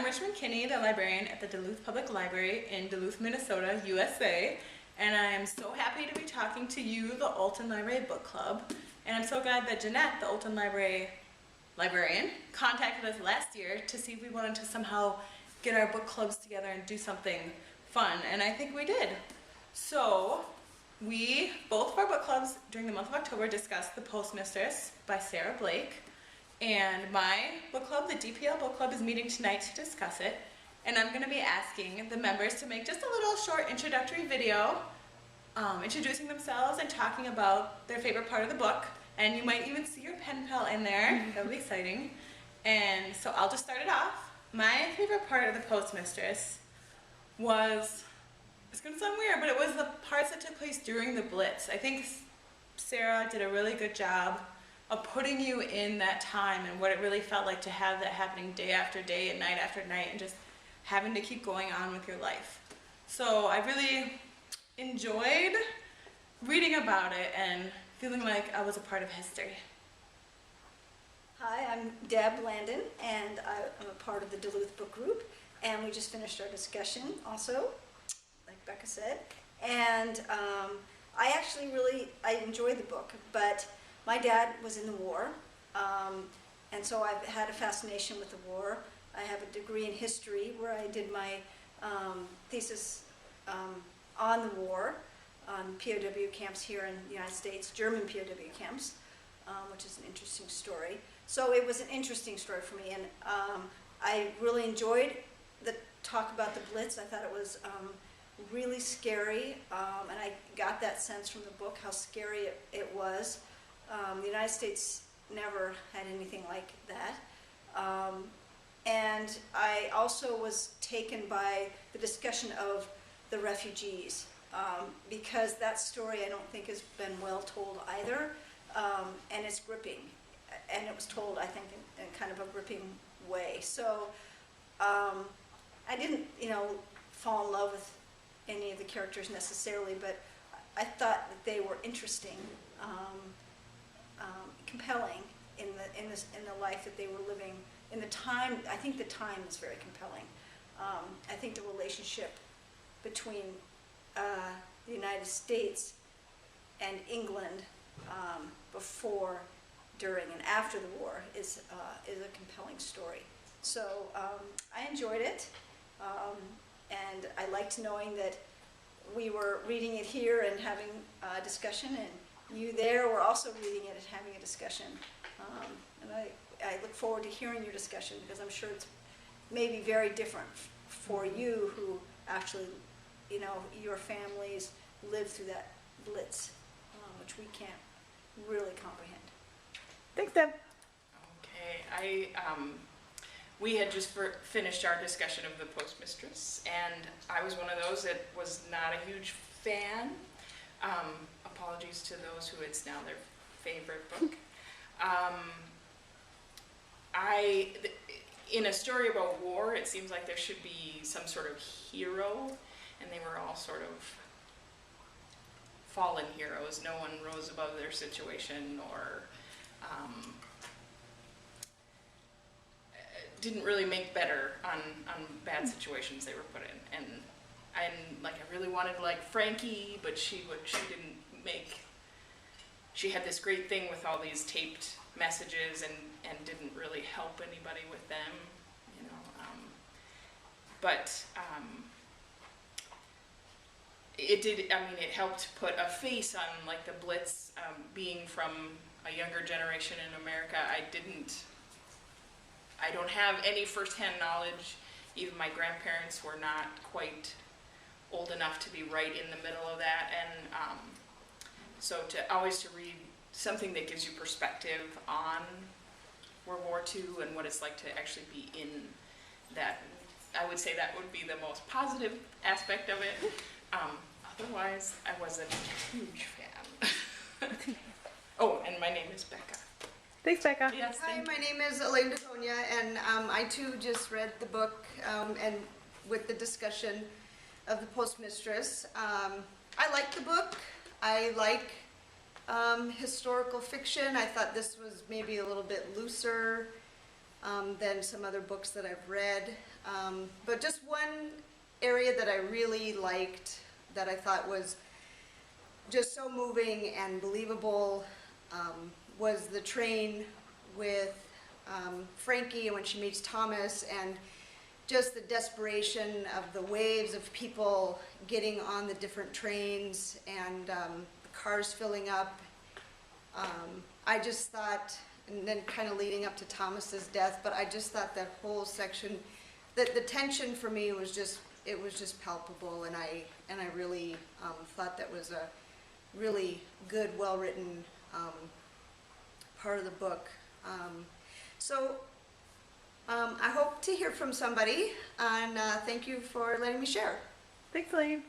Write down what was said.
Richmond Kinney, the librarian at the Duluth Public Library in Duluth, Minnesota, USA, and I am so happy to be talking to you, the Olton Library Book Club, and I'm so glad that Jeanette, the Olton Library librarian, contacted us last year to see if we wanted to somehow get our book clubs together and do something fun, and I think we did. So, both of our book clubs during the month of October discussed The Postmistress by Sarah Blake, and my book club, the DPL book club, is meeting tonight to discuss it, and I'm going to be asking the members to make just a little short introductory video introducing themselves and talking about their favorite part of the book, and you might even see your pen pal in there. That'll be exciting. And so I'll just start it off. My favorite part of The Postmistress was, it's going to sound weird, but it was the parts that took place during the Blitz. I think Sarah did a really good job of putting you in that time and what it really felt like to have that happening day after day and night after night and just having to keep going on with your life. So I really enjoyed reading about it and feeling like I was a part of history. Hi, I'm Deb Landon, and I'm a part of the Duluth Book Group, and we just finished our discussion also, like Becca said, and I actually I enjoyed the book, but my dad was in the war, and so I've had a fascination with the war. I have a degree in history where I did my thesis on the war, on POW camps here in the United States, German POW camps, which is an interesting story. So it was an interesting story for me, and I really enjoyed the talk about the Blitz. I thought it was really scary, and I got that sense from the book, how scary it was. The United States never had anything like that. And I also was taken by the discussion of the refugees, because that story I don't think has been well told either, and it's gripping. And it was told, I think, in kind of a gripping way. So I didn't, fall in love with any of the characters necessarily, but I thought that they were interesting, compelling in the life that they were living, in the time. I think the time is very compelling. I think the relationship between the United States and England before, during, and after the war is a compelling story. So I enjoyed it, and I liked knowing that we were reading it here and having a discussion, and you there were also reading it and having a discussion. And I look forward to hearing your discussion, because I'm sure it's maybe very different for you who actually, your families lived through that Blitz, which we can't really comprehend. Thanks, Deb. Okay, we had just finished our discussion of The Postmistress, and I was one of those that was not a huge fan. Apologies to those who it's now their favorite book. In a story about war, it seems like there should be some sort of hero, and they were all sort of fallen heroes. No one rose above their situation, or didn't really make better on bad situations they were put in. And I really wanted Frankie, but she didn't make. She had this great thing with all these taped messages and didn't really help anybody with them, but it did. It helped put a face on the Blitz, being from a younger generation in America. I don't have any firsthand knowledge. Even my grandparents were not quite old enough to be right in the middle of that, and so to read something that gives you perspective on World War II and what it's like to actually be in that, I would say that would be the most positive aspect of it. Otherwise, I wasn't a huge fan. Oh, and my name is Becca. Thanks, Becca. Yes, Hi, my name is Elaine DeConia, and I too just read the book, and with the discussion of The Postmistress. I like the book. I like historical fiction. I thought this was maybe a little bit looser. than some other books that I've read. But just one area that I really liked, that I thought was just so moving and believable, was the train with Frankie when she meets Thomas, and just the desperation of the waves of people getting on the different trains and the cars filling up. I just thought, and then kind of leading up to Thomas's death, but I just thought that whole section, that the tension for me was just, it was just palpable, and I really thought that was a really good, well-written part of the book. So I hope to hear from somebody, and thank you for letting me share. Thanks, Elaine.